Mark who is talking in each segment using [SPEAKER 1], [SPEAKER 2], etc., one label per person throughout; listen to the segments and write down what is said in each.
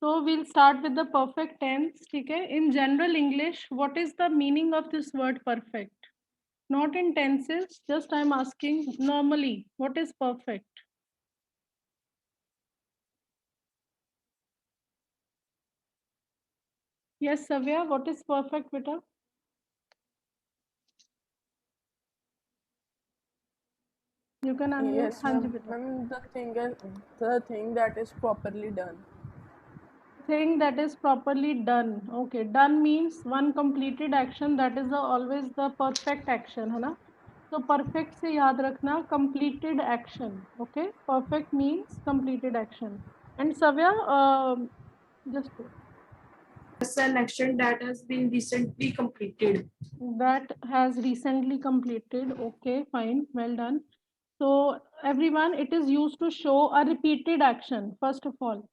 [SPEAKER 1] So we'll start with the perfect tense. Okay. In general English, what is the meaning of this word perfect? Not in tenses, just I'm asking normally, what is perfect? Yes, Savya, what is perfect, beta? You can unmute.
[SPEAKER 2] Yes,
[SPEAKER 1] Hanji,
[SPEAKER 2] ma'am.
[SPEAKER 1] beta.
[SPEAKER 2] Ma'am, the thing that is properly done.
[SPEAKER 1] Thing that is properly done. Okay, done means one completed action. That is always the perfect action, है ना? So perfect से याद रखना completed action. Okay, perfect means completed action. And Savya, just
[SPEAKER 3] An action that has been recently completed.
[SPEAKER 1] that has recently completed. Okay, fine, well done. So everyone, it is used to show a repeated action. First of all,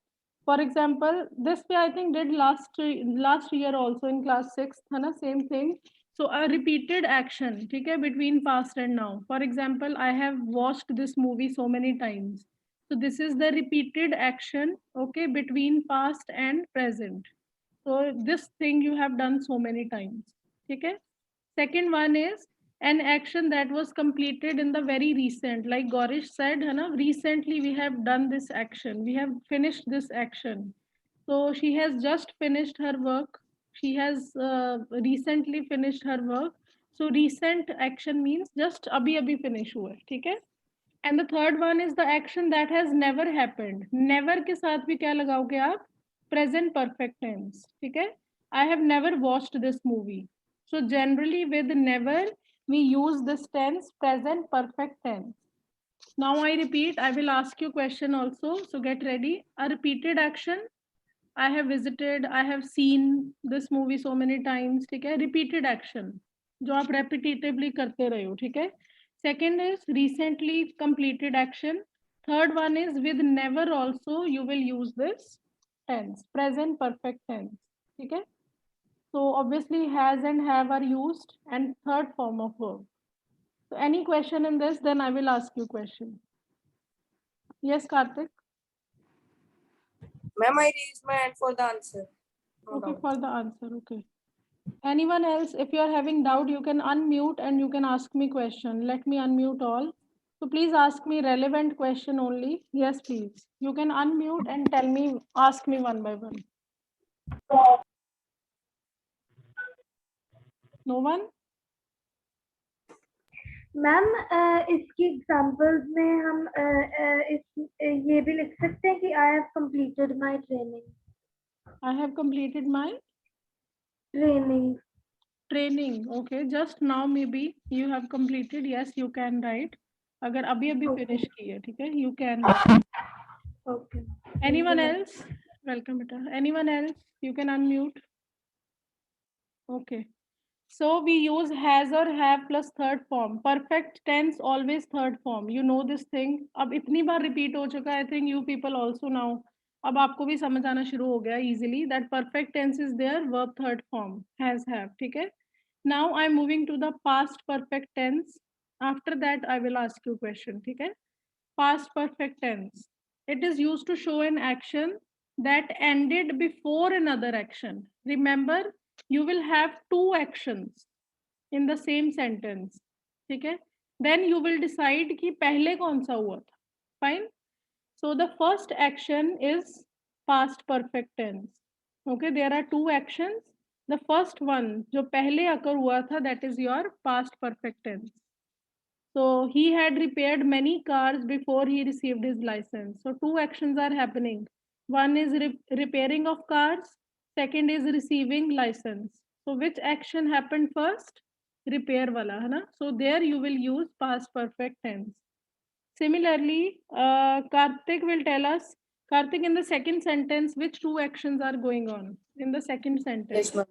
[SPEAKER 1] for example, this way I think did last year also in class 6th, है ना, same thing. So a repeated action, ठीक है, between past and now. For example, I have watched this movie so many times. So this is the repeated action, okay, between past and present. So this thing you have done so many times. Okay. Second one is an action that was completed in the very recent. Like Gorish said, है ना, recently we have done this action. We have finished this action. So she has just finished her work. She has recently finished her work. So recent action means just abhi abhi finish हुआ है, ठीक है? And the third one is the action that has never happened. Never के साथ भी क्या लगाओगे आप? Present perfect tense. ठीक है? I have never watched this movie. So generally with never we use this tense present perfect tense. Now I repeat. I will ask you question also. So get ready. A repeated action. I have visited. I have seen this movie so many times. ठीक है? Repeated action. जो आप repetitively करते रहे हो. ठीक है? Second is recently completed action. Third one is with never also you will use this tense, present perfect tense. Okay? So obviously has and have are used and third form of verb. So any question in this, then I will ask you question. Yes, Karthik?
[SPEAKER 3] Ma'am, I raised my hand for the answer. No
[SPEAKER 1] Okay,
[SPEAKER 3] doubt.
[SPEAKER 1] for the answer. Okay. Anyone else, if you are having doubt, you can unmute and you can ask me question. Let me unmute all. So please ask me relevant question only. Yes, please. You can unmute and tell me, ask me one by one. No one?
[SPEAKER 4] Ma'am इसकी examples में हम ये भी लिख सकते हैं कि I have completed my
[SPEAKER 1] I have completed my
[SPEAKER 4] training
[SPEAKER 1] training. Okay, just now maybe you have completed. Yes, you can write. अगर अभी अभी
[SPEAKER 4] Okay.
[SPEAKER 1] finish की है, ठीक है? You can.
[SPEAKER 4] Okay
[SPEAKER 1] Anyone else? Welcome, beta. Anyone else? You can unmute. Okay. So we use has or have plus third form. Perfect tense always third form. You know this thing. अब इतनी बार repeat हो चुका है. I think you people also now. अब आपको भी समझ आना शुरू हो गया easily that perfect tense is there verb third form has have. ठीक है? Now I'm moving to the past perfect tense. After that I will ask you question. ठीक है? Past perfect tense. It is used to show an action that ended before another action. Remember, you will have two actions in the same sentence. ठीक है? Then you will decide कि पहले कौन सा हुआ था. Fine? So the first action is past perfect tense. Okay, there are two actions. The first one जो पहले occur हुआ था that is your past perfect tense. So he had repaired many cars before he received his license. So two actions are happening. One is repairing of cars. Second is receiving license. So which action happened first? Repair wala, है ना? So there you will use past perfect tense. Similarly, Karthik will tell us. Karthik, in the second sentence, which two actions are going on in the second sentence?
[SPEAKER 3] Yes, ma'am.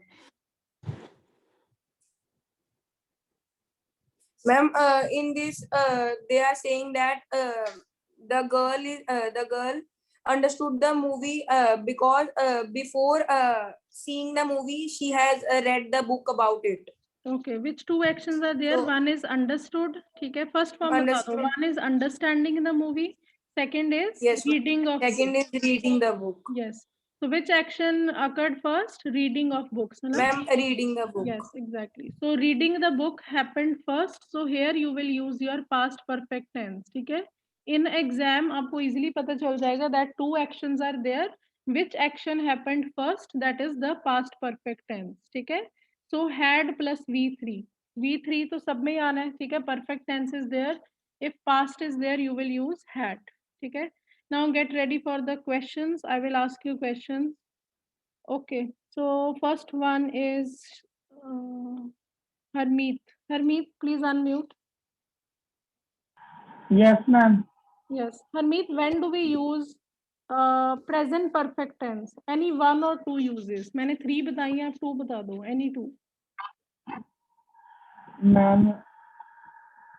[SPEAKER 3] Ma'am, in this, they are saying that the girl understood the movie because before seeing the movie, she has read the book about it.
[SPEAKER 1] Okay, which two actions are there?
[SPEAKER 3] So
[SPEAKER 1] One is understood. ठीक है, first form बता दो.
[SPEAKER 3] understood.
[SPEAKER 1] One is understanding the movie. Second is
[SPEAKER 3] Yes, ma'am.
[SPEAKER 1] reading of book.
[SPEAKER 3] Second is reading the book.
[SPEAKER 1] Yes. So which action occurred first? Reading of books, है ना?
[SPEAKER 3] Ma'am, reading the book.
[SPEAKER 1] Yes, exactly. So reading the book happened first. So here you will use your past perfect tense. ठीक है? In exam आपको easily पता चल जाएगा that two actions are there. Which action happened first? That is the past perfect tense. ठीक है? So had plus V3. V3 तो सब में ही आना है. ठीक है? Perfect tense is there. If past is there, you will use had. ठीक है? Now get ready for the questions. I will ask you questions. Okay, so first one is Harmeet. Harmeet, please unmute.
[SPEAKER 5] Yes, ma'am.
[SPEAKER 1] Yes, Harmeet, when do we use present perfect tense? Any one or two uses? मैंने three बताई हैं, आप two बता दो. Any two?
[SPEAKER 5] Ma'am,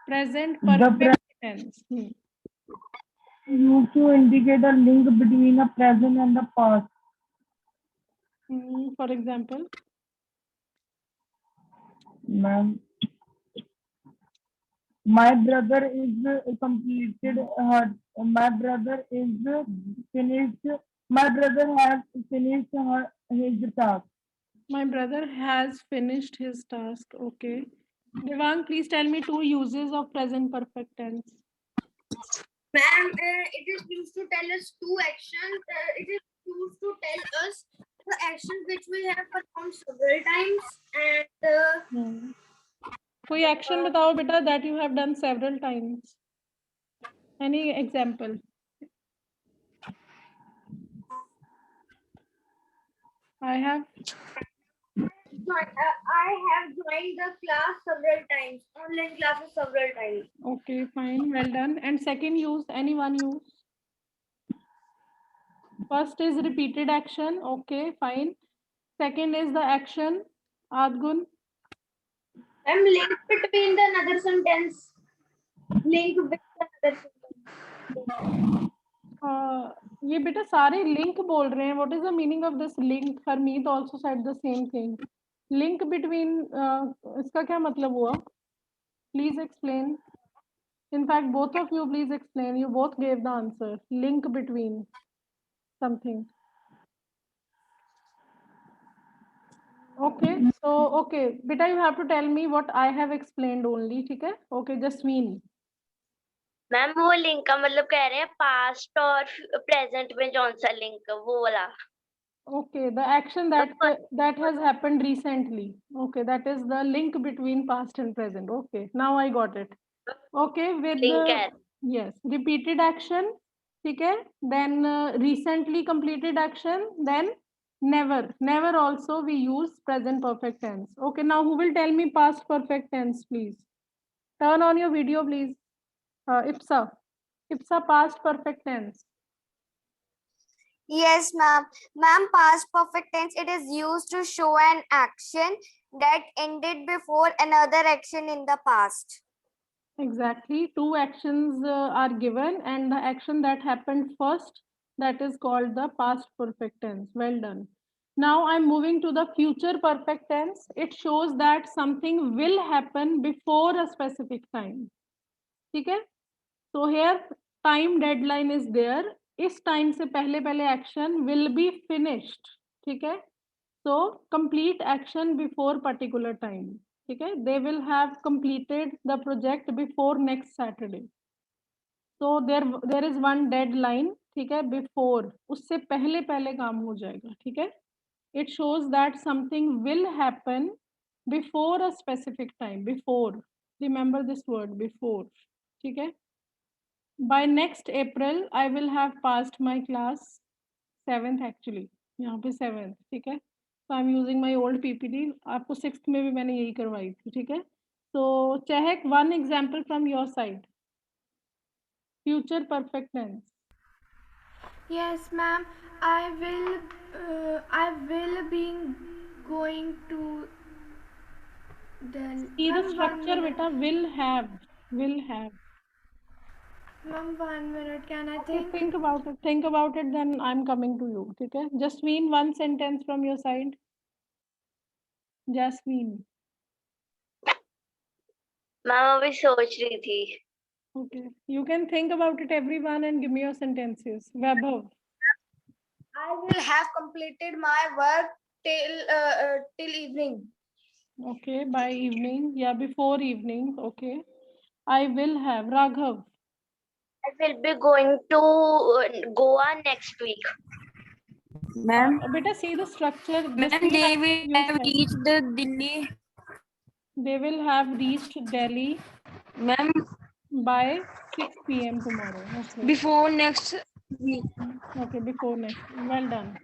[SPEAKER 1] Present
[SPEAKER 5] The
[SPEAKER 1] perfect tense.
[SPEAKER 5] used to indicate a link between the present and the past.
[SPEAKER 1] For example,
[SPEAKER 5] Ma'am, my brother is completed. My brother is finished. My brother has finished his task.
[SPEAKER 1] my brother has finished his task. Okay. Devang, please tell me two uses of present perfect tense.
[SPEAKER 6] Ma'am, it is used to tell us two actions. It is used to tell us the actions which we have performed several times, and
[SPEAKER 1] कोई action बताओ बेटा that you have done several times. Any example? I have.
[SPEAKER 6] I have joined the class several times, online classes several times.
[SPEAKER 1] Okay, fine, well done. And second use, anyone use? First is repeated action. Okay, fine. Second is the action. Adgun.
[SPEAKER 6] I'm linked between the another sentence. Link with another sentence.
[SPEAKER 1] ये बेटा सारे link बोल रहे हैं. What is the meaning of this link? Harmeet also said the same thing. Link between इसका क्या मतलब हुआ? Please explain. In fact, both of you please explain. You both gave the answer. Link between something. Okay, so okay, beta, you have to tell me what I have explained only. ठीक है? Okay, Jasmine.
[SPEAKER 7] Ma'am वो link का मतलब कह रहे हैं past और present में कौन सा लिंक वो वाला.
[SPEAKER 1] Okay, the action that has happened recently. Okay, that is the link between past and present. Okay, now I got it. Okay, with
[SPEAKER 7] link है.
[SPEAKER 1] yes, repeated action. ठीक है? Then recently completed action. Then never also we use present perfect tense. Okay, now who will tell me past perfect tense, please? Turn on your video, please. Ipsa past perfect tense.
[SPEAKER 8] Yes, ma'am. Ma'am, past perfect tense, it is used to show an action that ended before another action in the past.
[SPEAKER 1] Exactly. Two actions are given and the action that happened first, that is called the past perfect tense. Well done. Now I'm moving to the future perfect tense. It shows that something will happen before a specific time. Okay? So here time deadline is there. इस time से पहले action will be finished. ठीक है? So complete action before particular time. ठीक है? They will have completed the project before next Saturday. So there is one deadline. ठीक है? Before उससे पहले काम हो जाएगा. ठीक है? It shows that something will happen before a specific time. Before. Remember this word before. ठीक है? By next April, I will have passed my class 7th actually. यहाँ पे 7th, ठीक है? So I'm using my old PPT. आपको 6th में भी मैंने यही करवाई थी, ठीक है? So Chehek, one example from your side. Future perfect tense.
[SPEAKER 9] Yes, ma'am. I will be going to the.
[SPEAKER 1] See the structure, beta. Will have.
[SPEAKER 9] Ma'am, 1 minute. Can I
[SPEAKER 1] Okay,
[SPEAKER 9] think?
[SPEAKER 1] think about it. Then I'm coming to you. Okay. Jasmine, one sentence from your side. Jasmine.
[SPEAKER 7] Ma'am अभी सोच रही थी.
[SPEAKER 1] Okay. You can think about it, everyone, and give me your sentences. Vaibhav.
[SPEAKER 6] I will have completed my work till evening.
[SPEAKER 1] Okay, by evening. Yeah, before evening. Okay. I will have. Raghav.
[SPEAKER 7] I will be going to Goa next week.
[SPEAKER 3] Ma'am,
[SPEAKER 1] Beta, see the structure. This
[SPEAKER 3] ma'am,
[SPEAKER 1] week I
[SPEAKER 3] they
[SPEAKER 1] think
[SPEAKER 3] will
[SPEAKER 1] you
[SPEAKER 3] have
[SPEAKER 1] said.
[SPEAKER 3] reached the Delhi.
[SPEAKER 1] They will have reached Delhi
[SPEAKER 3] Ma'am,
[SPEAKER 1] by 6 p.m. tomorrow. Okay.
[SPEAKER 3] before next week.
[SPEAKER 1] Okay, before next. Well done.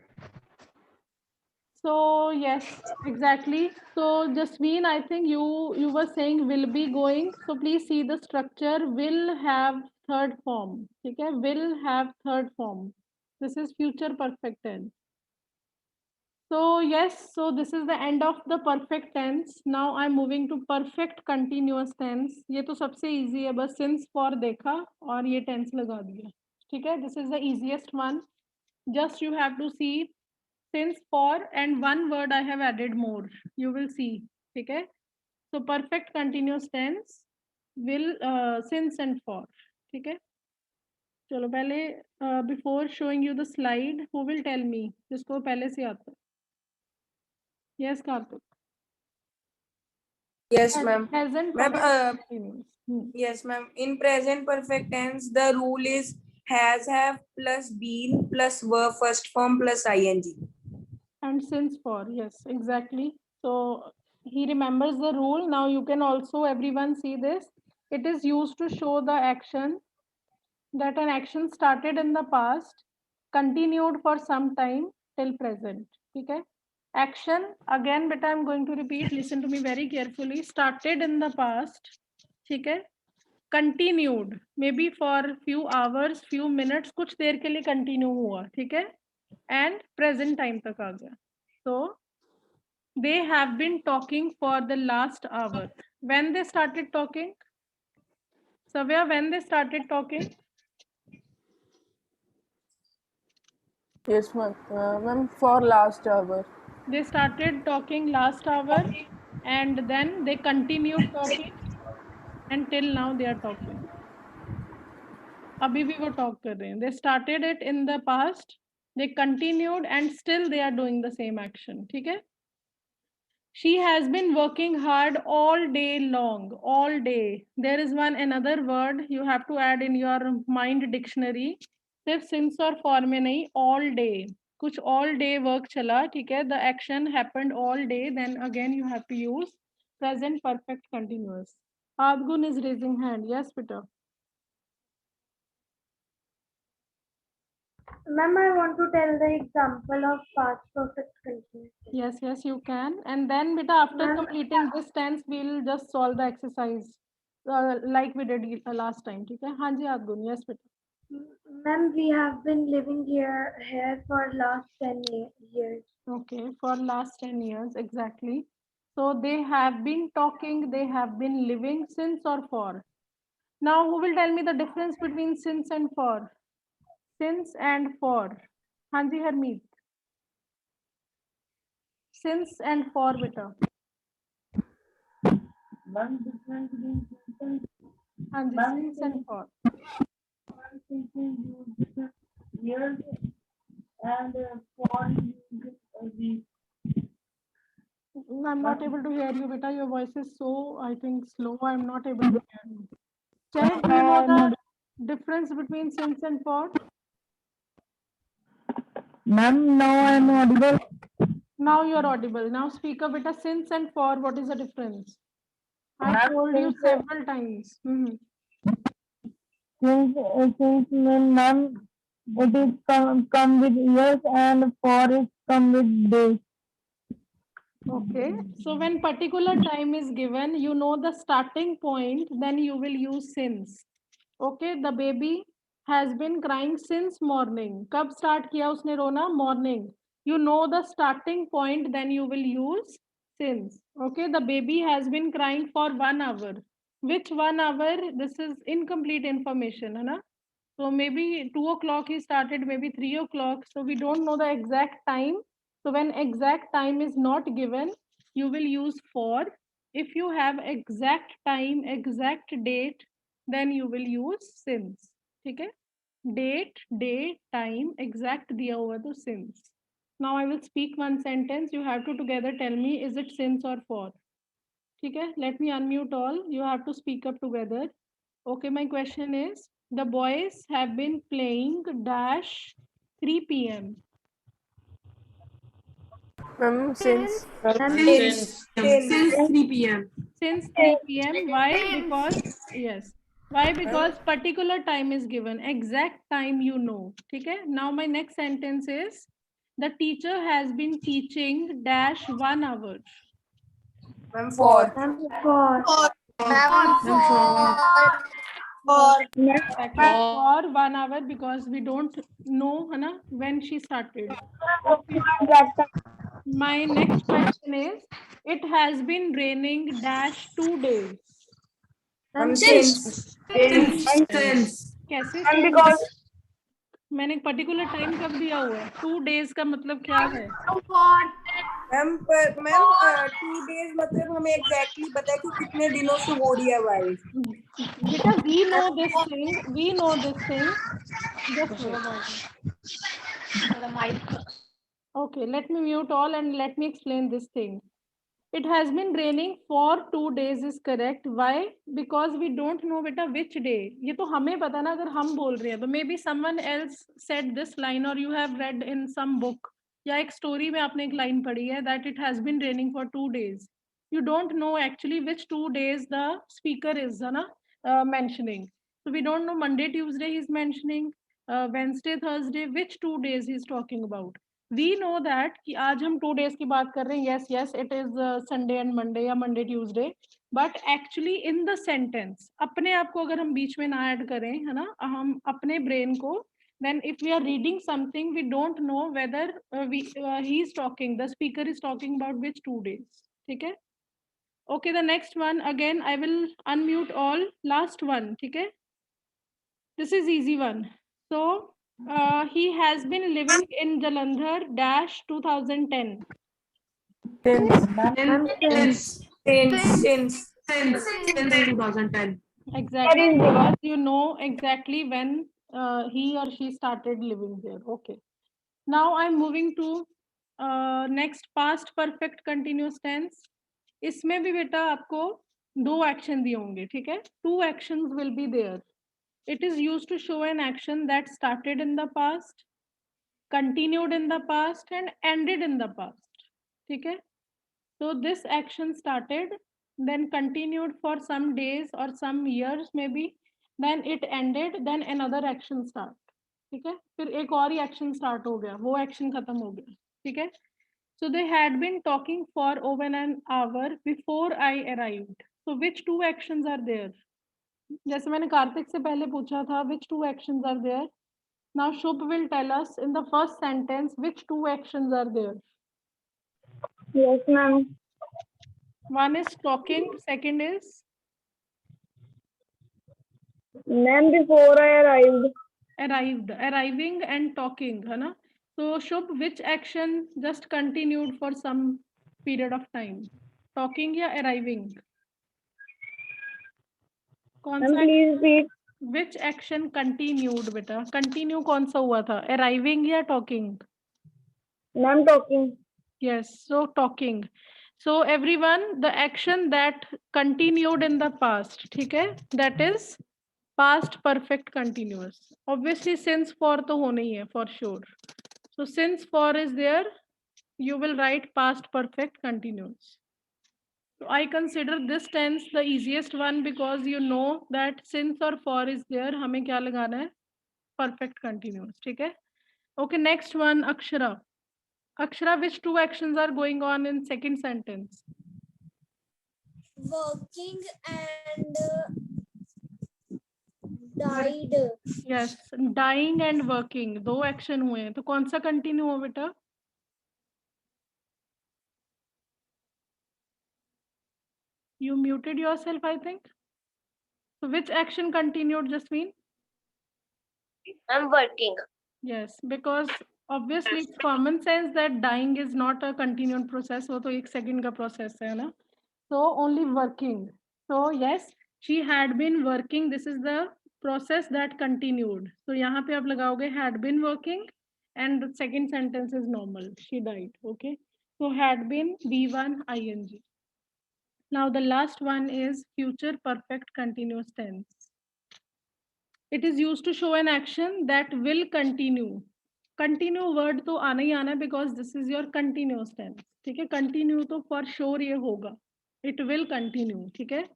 [SPEAKER 1] So yes, exactly. So Jasmine, I think you were saying will be going. So please see the structure. Will have third form. Okay, will have third form. This is future perfect tense. So yes, so this is the end of the perfect tense. Now I'm moving to perfect continuous tense. ये तो सबसे easy है, बस since for देखा और ये tense लगा दिया. ठीक है? This is the easiest one. Just you have to see since for and one word I have added more. You will see. ठीक है? So perfect continuous tense will since and for. ठीक है? चलो पहले before showing you the slide, who will tell me जिसको पहले से आता है? Yes, Karthik.
[SPEAKER 3] Yes, ma'am.
[SPEAKER 1] Present
[SPEAKER 3] Ma'am,
[SPEAKER 1] perfect continuous.
[SPEAKER 3] yes, ma'am. In present perfect tense, the rule is has, have plus been plus verb first form plus ing.
[SPEAKER 1] And since for, yes, exactly. So he remembers the rule. Now you can also, everyone see this. It is used to show the action that an action started in the past, continued for some time till present. Okay. Action, again, but I'm going to repeat, listen to me very carefully. Started in the past. Okay. Continued, maybe for few hours, few minutes, कुछ देर के लिए continue हुआ, ठीक है? And present time तक आ गया. So they have been talking for the last hour. When they started talking? Savya, when they started talking?
[SPEAKER 2] Yes, ma'am. Ma'am, for last hour.
[SPEAKER 1] They started talking last hour and then they continued talking until now they are talking. अभी भी वो talk कर रहे हैं. They started it in the past, they continued and still they are doing the same action. ठीक है? She has been working hard all day long. All day. There is one another word you have to add in your mind dictionary. सिर्फ since और for में नहीं, all day. कुछ all day work चला, ठीक है? The action happened all day. Then again you have to use present perfect continuous. Adgun is raising hand. Yes, Peter.
[SPEAKER 4] Ma'am, I want to tell the example of past perfect continuous.
[SPEAKER 1] Yes, yes, you can. And then, beta, after
[SPEAKER 4] Ma'am,
[SPEAKER 1] completing this tense, we'll just solve the exercise like we did last time. Okay? हाँ जी, Adgun. Yes, beta.
[SPEAKER 4] Ma'am, we have been living here for last 10 years.
[SPEAKER 1] Okay, for last 10 years, exactly. So they have been talking, they have been living since or for. Now, who will tell me the difference between since and for? Since and for. हाँ जी, Harmeet. Since and for, beta.
[SPEAKER 5] One difference between since
[SPEAKER 1] हाँ जी,
[SPEAKER 5] Ma'am,
[SPEAKER 1] since and for.
[SPEAKER 5] and since is used years and for is used weeks.
[SPEAKER 1] I'm not able to hear you, beta. Your voice is so, I think, slow. I'm not able to hear you. Chahid, do you know the difference between since and for?
[SPEAKER 5] Ma'am, now I am audible.
[SPEAKER 1] Now you're audible. Now speak up, beta. Since and for, what is the difference? I
[SPEAKER 5] Ma'am,
[SPEAKER 1] told you
[SPEAKER 5] since-
[SPEAKER 1] several times.
[SPEAKER 5] Since mean ma'am, it is come with years and for is come with days.
[SPEAKER 1] Okay. So when particular time is given, you know the starting point, then you will use since. Okay. The baby has been crying since morning. कब start किया उसने रोना? Morning. You know the starting point, then you will use since. Okay. The baby has been crying for 1 hour. Which 1 hour? This is incomplete information, है ना? So maybe 2 o'clock he started, maybe 3 o'clock. So we don't know the exact time. So when exact time is not given, you will use for. If you have exact time, exact date, then you will use since. Okay? Date, day, time exact दिया हुआ तो since. Now I will speak one sentence. You have to together tell me is it since और for. ठीक है, let me unmute all. You have to speak up together. Okay, my question is, the boys have been playing dash 3 p.m.
[SPEAKER 2] Ma'am, since
[SPEAKER 3] Since
[SPEAKER 2] 3 p.m.
[SPEAKER 1] Since 3 p.m. Why? Because, yes. Why? Because particular time is given. Exact time you know. Okay. Now my next sentence is, the teacher has been teaching dash 1 hour.
[SPEAKER 3] ma'am, for
[SPEAKER 1] For 1 hour because we don't know Hana, when she started. My next question is, it has been raining dash 2 days.
[SPEAKER 3] ma'am, since
[SPEAKER 1] कैसे since? मैंने एक particular time कब दिया हुआ है? 2 days का मतलब क्या है?
[SPEAKER 3] मैम 2 days मतलब हमें एग्जैक्टली पता है कि कितने दिनों से हो रही है बारिश.
[SPEAKER 1] बेटा we know this thing. Just wait. Okay, let me mute all and let me explain this thing. It has been raining for 2 days is correct. Why? Because we don't know beta which day. ये तो हमें पता ना, अगर हम बोल रहे हैं तो maybe someone else said this line or you have read in some book या एक story में आपने एक line पढ़ी है that it has been raining for 2 days. You don't know actually which 2 days the speaker is है ना mentioning. So we don't know Monday, Tuesday he's mentioning, Wednesday, Thursday, which 2 days he's talking about. We know that कि आज हम 2 days की बात कर रहे हैं. Yes, it is Sunday and Monday या Monday, Tuesday. But actually in the sentence, अपने आप को अगर हम बीच में ना ऐड करें है ना, हम अपने brain को, then if we are reading something, we don't know whether he is talking, the speaker is talking about which 2 days. ठीक है? Okay, the next one again, I will unmute all. Last one, ठीक है? This is easy one. So he has been living in Jalandhar dash 2010.
[SPEAKER 3] Since
[SPEAKER 2] 2010.
[SPEAKER 1] Exactly, because you know exactly when he or she started living there. Okay. Now I'm moving to next past perfect continuous tense. इसमें भी बेटा आपको 2 action दिए होंगे. ठीक है? 2 actions will be there. It is used to show an action that started in the past, continued in the past and ended in the past. ठीक है? So this action started, then continued for some days or some years maybe, then it ended, then another action start. ठीक है? फिर एक और ही action start हो गया, वो action खत्म हो गया. ठीक है? So they had been talking for over an hour before I arrived. So which 2 actions are there? जैसे मैंने कार्तिक से पहले पूछा था, which 2 actions are there? Now Shubh will tell us in the first sentence which 2 actions are there.
[SPEAKER 5] Yes, ma'am.
[SPEAKER 1] One is talking, second is
[SPEAKER 5] Ma'am, before I
[SPEAKER 1] arriving and talking, है ना? So Shubh, which action just continued for some period of time? Talking या arriving? कौन सा?
[SPEAKER 5] please repeat.
[SPEAKER 1] Which action continued बेटा? Continue कौन सा हुआ था? Arriving या talking?
[SPEAKER 5] Ma'am, talking.
[SPEAKER 1] Yes, so talking. So everyone, the action that continued in the past, ठीक है? That is past perfect continuous. Obviously since for तो होना ही है for sure. So since for is there, you will write past perfect continuous. So I consider this tense the easiest one because you know that since or for is there, हमें क्या लगाना है? Perfect continuous. ठीक है? Okay, next one, Akshara. Akshara, which 2 actions are going on in second sentence?
[SPEAKER 6] Working and died.
[SPEAKER 1] Yes, dying and working. 2 action हुए हैं. तो कौन सा continue हो बेटा? You muted yourself, I think. So which action continued, Jasmine?
[SPEAKER 7] I'm working.
[SPEAKER 1] Yes, because obviously it's common sense that dying is not a continued process. वो तो 1 second का process है ना. So only working. So yes, she had been working. This is the process that continued. So यहाँ पे आप लगाओगे had been working and the second sentence is normal. She died. Okay. So had been V1 ing. Now the last one is future perfect continuous tense. It is used to show an action that will continue. Continue word तो आना ही आना because this is your continuous tense. ठीक है. Continue तो for sure ये होगा. It will continue. ठीक है.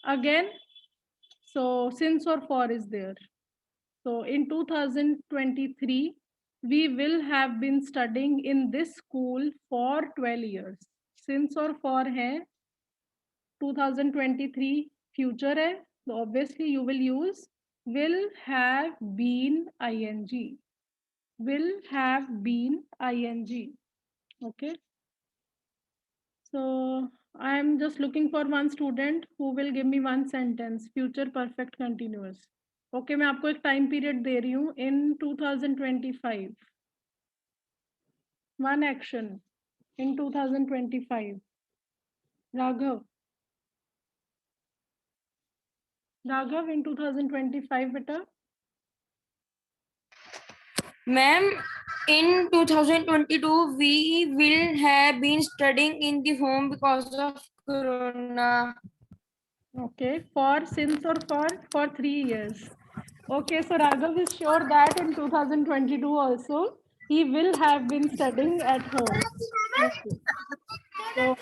[SPEAKER 1] Again, so since or for is there. So in 2023, we will have been studying in this school for 12 years. Since or for है 2023 future है, so obviously you will use will have been ing. Will have been ing. Okay. So I am just looking for one student who will give me one sentence, future perfect continuous. Okay, मैं आपको एक time period दे रही हूँ in 2025. One action in 2025. Raghav. Raghav in 2025 बेटा.
[SPEAKER 3] Ma'am, in 2022, we will have been studying in the home because of Corona.
[SPEAKER 1] Okay, for since or for 3 years. Okay, so Raghav is sure that in 2022 also he will have been studying at home. Okay. So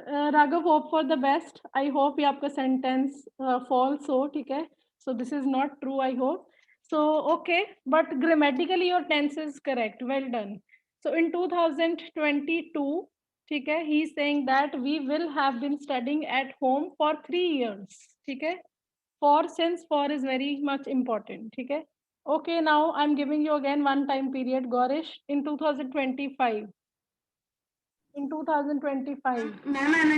[SPEAKER 1] Raghav, hope for the best. I hope ये आपका sentence false हो, ठीक है? So this is not true, I hope. So okay, but grammatically your tense is correct. Well done. So in 2022, ठीक है, he is saying that we will have been studying at home for 3 years. ठीक है? For since for is very much important. ठीक है? Okay, now I'm giving you again one time period. Gaurish, in 2025. In 2025.
[SPEAKER 5] Ma'am मैंने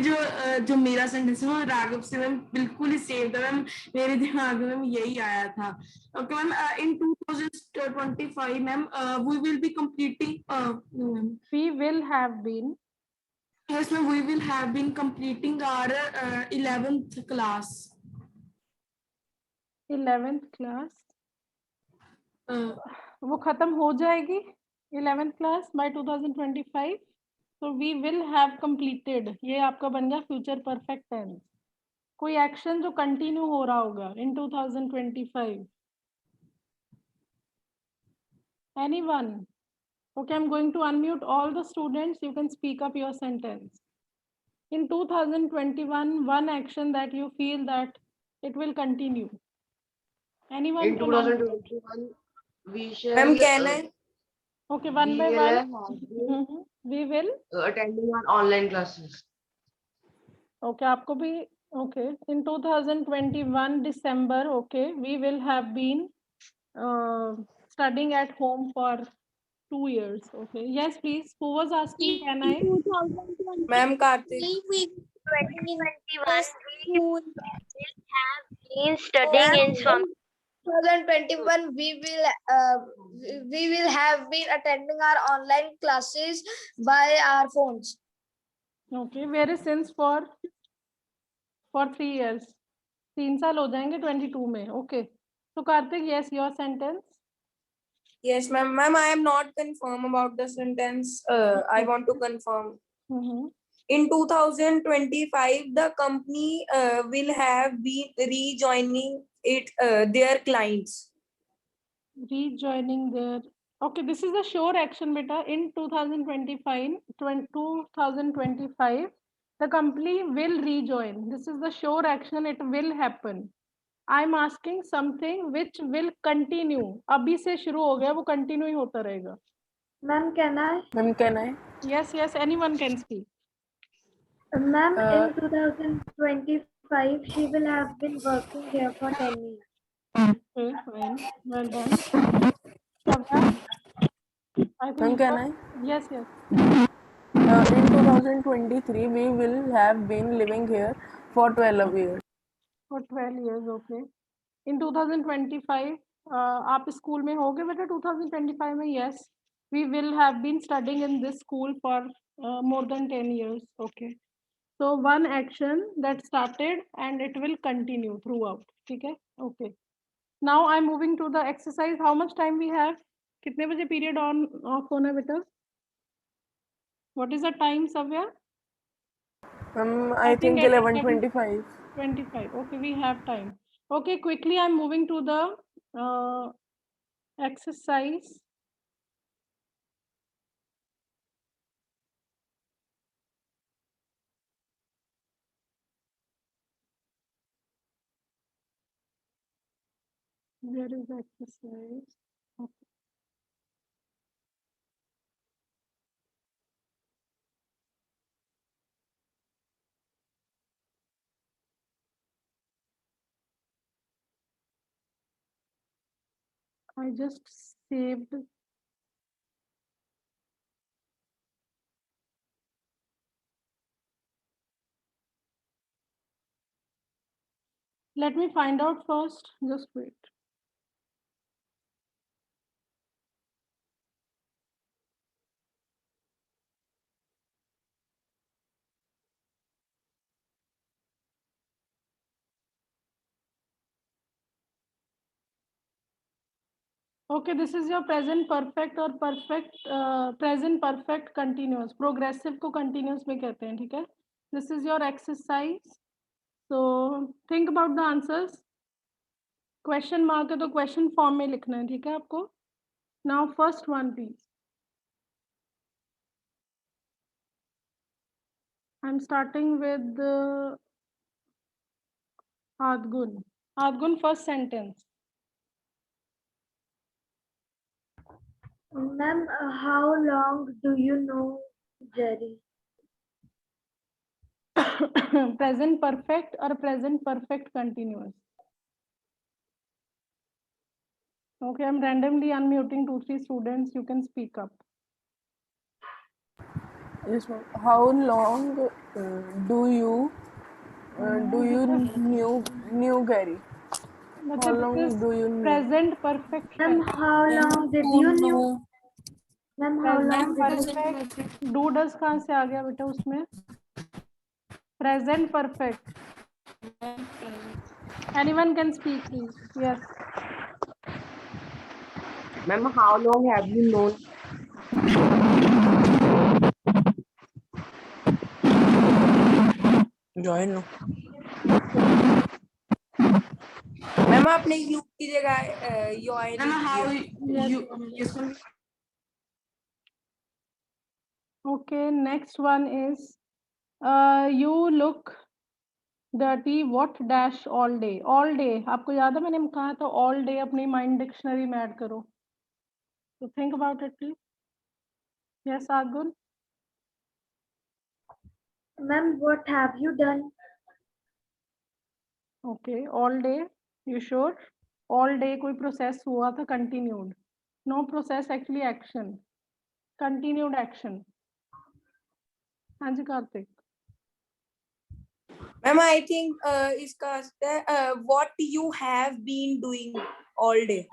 [SPEAKER 5] जो मेरा sentence है वो राघव से मैम बिल्कुल ही सेम था मैम, मेरे दिमाग में मैम यही आया था. Okay ma'am, in 2025 ma'am we will be completing
[SPEAKER 1] We will have been.
[SPEAKER 5] Yes ma'am, we will have been completing our 11th class.
[SPEAKER 1] 11th class. वो खत्म हो जाएगी 11th class by 2025. So we will have completed. ये आपका बन गया future perfect tense. कोई action जो continue हो रहा होगा in 2025. Anyone? Okay, I'm going to unmute all the students. You can speak up your sentence. In 2021, one action that you feel that it will continue. Anyone?
[SPEAKER 10] In 2021, we shall.
[SPEAKER 3] Ma'am, can I?
[SPEAKER 1] Okay, one by one. We will
[SPEAKER 10] attending our online classes.
[SPEAKER 1] Okay, आपको भी okay. In 2021 December, okay, we will have been studying at home for 2 years. Okay, yes, please. Who was asking? Can I?
[SPEAKER 3] Ma'am, Kartik.
[SPEAKER 7] 2021 we will have been studying in some
[SPEAKER 6] 2021 we will have been attending our online classes by our phones.
[SPEAKER 1] Okay, where is since for 3 years? 3 साल हो जाएंगे 22 में. Okay. So Kartik, yes, your sentence.
[SPEAKER 3] Yes, ma'am. Ma'am, I am not confirm about the sentence. I want to confirm. In 2025, the company will have been rejoining their clients.
[SPEAKER 1] Rejoining their. Okay, this is a sure action, beta. In 2025, the company will rejoin. This is the sure action. It will happen. I'm asking something which will continue. अभी से शुरू हो गया, वो continue ही होता रहेगा.
[SPEAKER 4] Ma'am, can I?
[SPEAKER 2] Ma'am, can I?
[SPEAKER 1] Yes, yes. Anyone can speak.
[SPEAKER 4] Ma'am, in 2025, she will have been working here for 10 years.
[SPEAKER 1] Okay, fine. Well done. Shavya?
[SPEAKER 2] Ma'am, can I?
[SPEAKER 1] Yes, yes.
[SPEAKER 2] In 2023, we will have been living here for 12 years.
[SPEAKER 1] For 12 years, okay. In 2025, आप school में होगे बेटा 2025 में? Yes. We will have been studying in this school for more than 10 years. Okay. So one action that started and it will continue throughout. ठीक है? Okay. Now I'm moving to the exercise. How much time we have? कितने बजे period on off होना बेटा? What is the time, Savya?
[SPEAKER 2] I think 11:25.
[SPEAKER 1] 25. Okay, we have time. Okay, quickly I'm moving to the exercise. Where is the exercise? Okay. I just saved. Let me find out first. Just wait. Okay, this is your present perfect or perfect present perfect continuous. Progressive को continuous में कहते हैं, ठीक है? This is your exercise. So think about the answers. Question mark है तो question form में लिखना है, ठीक है आपको? Now first one please. I'm starting with Adgun. Adgun, first sentence.
[SPEAKER 4] Ma'am, how long do you know Jerry?
[SPEAKER 1] Present perfect or present perfect continuous? Okay, I'm randomly unmuting 2-3 students. You can speak up.
[SPEAKER 2] Yes, ma'am. How long do you knew Gary? How long do you know?
[SPEAKER 1] Present perfect.
[SPEAKER 4] Ma'am, how long did you know? Ma'am, how long
[SPEAKER 1] Present
[SPEAKER 4] did you
[SPEAKER 1] perfect. Do does कहाँ से आ गया बेटा उसमें? Present perfect. Anyone can speak, please. Yes.
[SPEAKER 10] Ma'am, how long have you known?
[SPEAKER 2] Join no.
[SPEAKER 3] Ma'am आपने you की जगह you I
[SPEAKER 5] Yes, ma'am.
[SPEAKER 1] Okay, next one is you look dirty what dash all day. All day आपको याद है मैंने कहा था all day अपनी mind dictionary में add करो. So think about it please. Yes, Adgun.
[SPEAKER 4] Ma'am, what have you done?
[SPEAKER 1] Okay, all day. You sure? All day कोई process हुआ था continued. No process, actually action. Continued action. हाँ जी Kartik.
[SPEAKER 3] Ma'am I think इसका what you have been doing all day.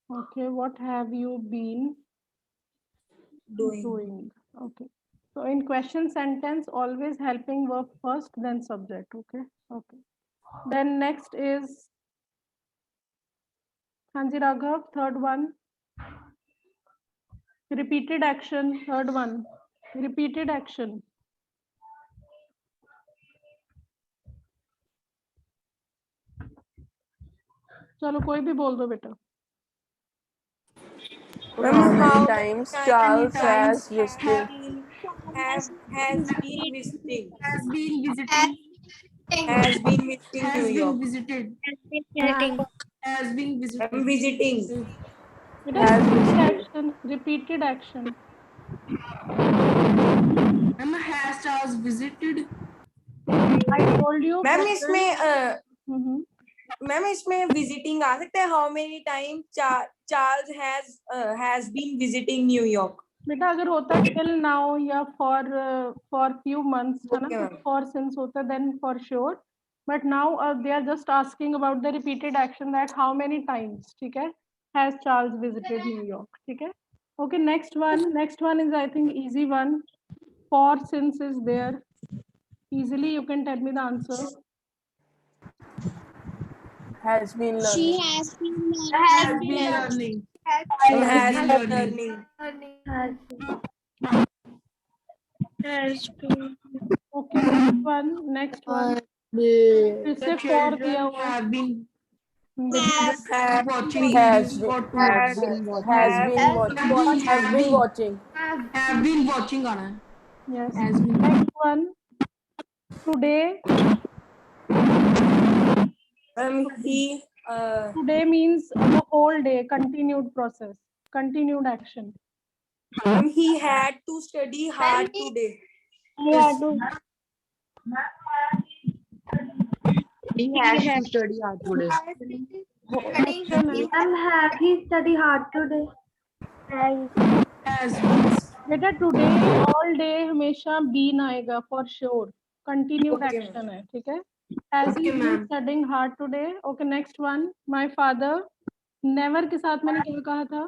[SPEAKER 1] Okay, what have you been
[SPEAKER 3] doing?
[SPEAKER 1] Okay. So in question sentence, always helping verb first, then subject. Okay. Okay. Then next is Hanji Raghav, third one. Repeated action, third one. Repeated action. चलो कोई भी बोल दो बेटा.
[SPEAKER 2] How many times Charles has visited?
[SPEAKER 3] Has been visiting.
[SPEAKER 5] Has been visiting.
[SPEAKER 3] Has been visiting
[SPEAKER 5] Has
[SPEAKER 3] New
[SPEAKER 5] been
[SPEAKER 3] York.
[SPEAKER 5] visited. Has been visited.
[SPEAKER 3] I'm visiting.
[SPEAKER 1] It is repeated action. Repeated action.
[SPEAKER 5] Ma'am, has Charles visited?
[SPEAKER 1] I told you.
[SPEAKER 3] Ma'am इसमें ma'am इसमें visiting आ सकता है. How many times Charles has been visiting New York?
[SPEAKER 1] बेटा अगर होता till now या for few months है ना, for since होता then for sure. But now they are just asking about the repeated action that how many times, ठीक है? Has Charles visited New York, ठीक है? Okay, next one is I think easy one. For since is there. Easily you can tell me the answer.
[SPEAKER 2] Has been learning.
[SPEAKER 6] She has been
[SPEAKER 5] Has been learning.
[SPEAKER 3] Has
[SPEAKER 5] been
[SPEAKER 3] been
[SPEAKER 5] learning.
[SPEAKER 3] learning.
[SPEAKER 6] has been.
[SPEAKER 1] Okay, next one. फिर से
[SPEAKER 5] The
[SPEAKER 1] for दिया
[SPEAKER 5] children
[SPEAKER 1] हुआ है.
[SPEAKER 5] have been
[SPEAKER 3] Have
[SPEAKER 5] watching
[SPEAKER 2] Has
[SPEAKER 5] TV
[SPEAKER 2] been,
[SPEAKER 5] for 2
[SPEAKER 3] Has
[SPEAKER 5] hours.
[SPEAKER 3] been watching.
[SPEAKER 2] has been watching. Has been watching.
[SPEAKER 5] Have been watching आना है.
[SPEAKER 1] Yes.
[SPEAKER 5] Has been.
[SPEAKER 1] Next one. Today.
[SPEAKER 3] He
[SPEAKER 1] Today means the whole day, continued process, continued action.
[SPEAKER 3] he had to study hard today.
[SPEAKER 6] Yeah, do.
[SPEAKER 10] He has to study hard today.
[SPEAKER 1] Action है.
[SPEAKER 4] Ma'am, have he study hard today?
[SPEAKER 5] Has been.
[SPEAKER 1] बेटा today all day हमेशा been आएगा for sure. Continued
[SPEAKER 3] Okay,
[SPEAKER 1] action है, ठीक है? Has he
[SPEAKER 5] Okay,
[SPEAKER 1] been
[SPEAKER 5] ma'am.
[SPEAKER 1] studying hard today? Okay, next one. My father. Never के साथ मैंने क्या कहा था?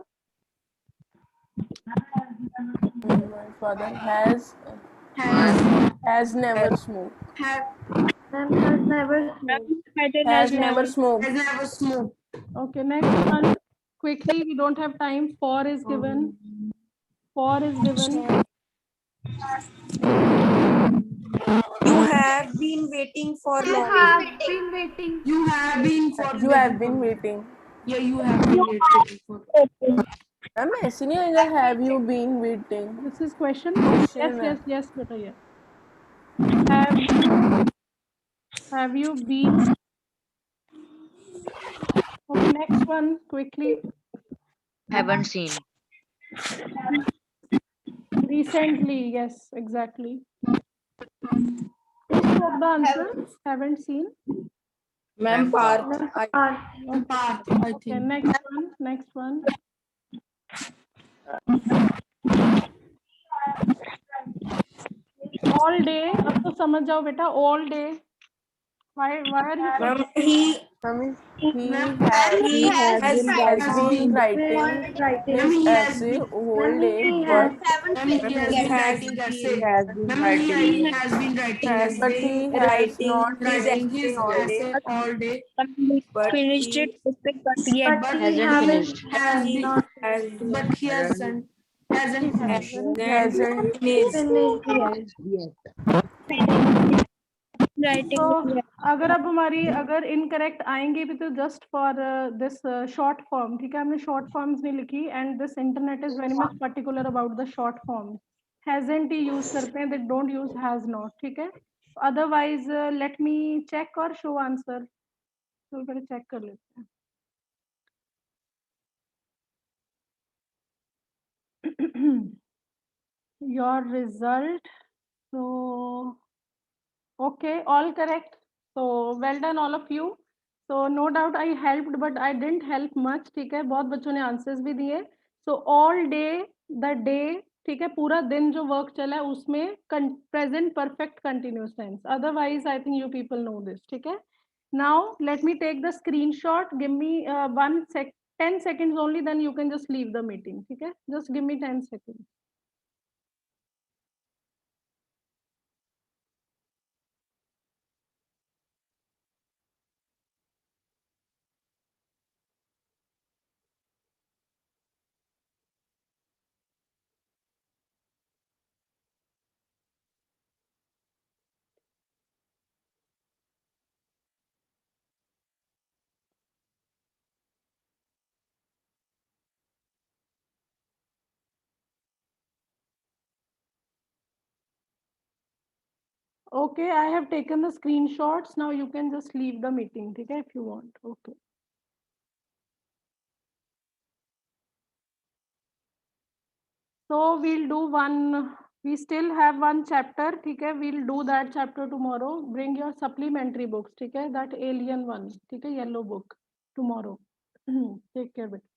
[SPEAKER 2] My father has never smoked.
[SPEAKER 4] Ma'am has never smoked.
[SPEAKER 2] Has never smoked.
[SPEAKER 5] Has never smoked.
[SPEAKER 1] Okay, next one. Quickly, we don't have time. For is given. For is given.
[SPEAKER 3] you have been waiting for long.
[SPEAKER 9] Have been waiting.
[SPEAKER 5] You have been for.
[SPEAKER 2] You have been waiting.
[SPEAKER 5] Yeah, you have been waiting for.
[SPEAKER 2] Ma'am ऐसे नहीं आएगा. Have you been waiting?
[SPEAKER 1] This is question.
[SPEAKER 2] Question है.
[SPEAKER 1] Yes, beta, yes. Have you been? Okay, next one, quickly.
[SPEAKER 11] Haven't seen.
[SPEAKER 1] Recently, yes, exactly. Who spoke the answer? Haven't seen.
[SPEAKER 3] Ma'am, Parth.
[SPEAKER 5] Path, I
[SPEAKER 1] Okay,
[SPEAKER 5] think.
[SPEAKER 1] next one. All day. अब तो समझ जाओ बेटा. All day. Why are you?
[SPEAKER 3] Ma'am, he
[SPEAKER 2] has been writing his essay whole day, but
[SPEAKER 5] He has been writing
[SPEAKER 2] but he has not
[SPEAKER 5] writing his
[SPEAKER 3] essay all day.
[SPEAKER 5] essay all day.
[SPEAKER 3] But
[SPEAKER 6] Finished
[SPEAKER 3] he
[SPEAKER 6] it, but yet.
[SPEAKER 4] But he
[SPEAKER 11] Hasn't
[SPEAKER 4] haven't
[SPEAKER 11] finished.
[SPEAKER 5] But he hasn't finished.
[SPEAKER 2] hasn't
[SPEAKER 4] finished yet.
[SPEAKER 6] Writing.
[SPEAKER 1] तो अगर अब हमारी अगर incorrect आएंगे भी तो just for this short form, ठीक है? हमने शॉर्ट फॉर्म्स नहीं लिखी and this internet is very much particular about the short form. Hasn't he use करते हैं, they don't use has not, ठीक है? अदरवाइज लेट मी चेक और शो आंसर. तो पहले चेक कर लेते हैं. Your result. So okay, all correct. So well done all of you. So no doubt I helped, but I didn't help much. ठीक है, बहुत बच्चों ने आंसर्स भी दिए. So all day, the day, ठीक है, पूरा दिन जो वर्क चला है उसमें present perfect continuous tense. Otherwise, I think you people know this. ठीक है. Now let me take the screenshot. Give me 10 seconds only. Then you can just leave the meeting. ठीक है. Just give me 10 seconds. Okay, I have taken the screenshots. Now you can just leave the meeting, okay, if you want. Okay. So we'll do one, we still have one chapter, okay, we'll do that chapter tomorrow. Bring your supplementary books, okay, that alien one, okay, yellow book tomorrow. Take care, beta.